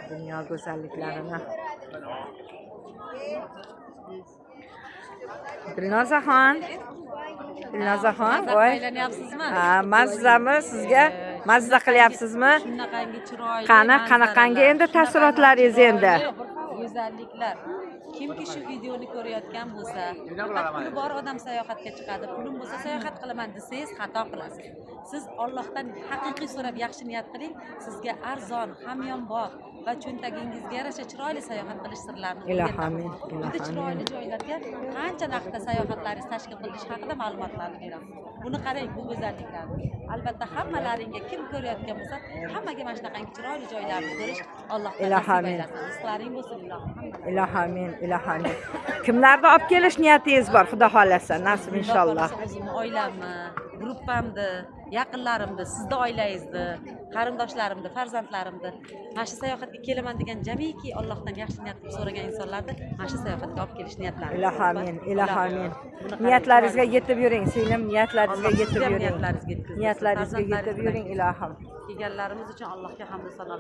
Dunyo go'zalliklarini. Dilnozaxon. Dilnozaxon, voy. Ha, mazzami sizga? Mazza qilyapsizmi? Shunaqangi chiroyli. Qanaqangi endi taassurotlaringiz endi? Go'zalliklar. Kimki shu videoni ko'rayotgan bo'lsa, faqat puli bor odam sayohatga chiqadi. Pulim bo'lsa sayohat qilaman desangiz, xato qilasiz. Siz Allohdan haqiqiy so'rab yaxshi niyat qiling, sizga arzon, hamyonbop va cho'ntagingizga yarasha chiroyli sayohat qilish sirlarini Ilohim, juda chiroyli joylarga qancha narxda sayohatlaringiz tashkil qilish haqida ma'lumotlarni beraman. Buni qarang, bu go'zalliklarni. Albatta hammalaringga kim ko'rayotgan bo'lsa, hammaga mana shunaqangi chiroyli joylarni ko'rish Allohdan nasib aylasin. Rizqlaring bo'lsin ilohim. Ilohim, ilohim. Kimlarni olib kelish niyatingiz bor, Xudo xolasa, nasib inshaalloh. O'zimni oilamni, gruppamni, yaqinlarimni, sizni oilangizni, qarindoshlarimni, farzandlarimni mana shu sayohatga kelaman degan jamiki Allohdan yaxshi niyat qilib so'ragan insonlarni mana shu sayohatga olib kelish niyatlarim. Ilohim, ilohim. Niyatlaringizga yetib yuring, singlim, niyatlaringizga yetib yuring. Niyatlaringizga yetib yuring, ilohim. Kelganlarimiz uchun Allohga hamd va sanolar.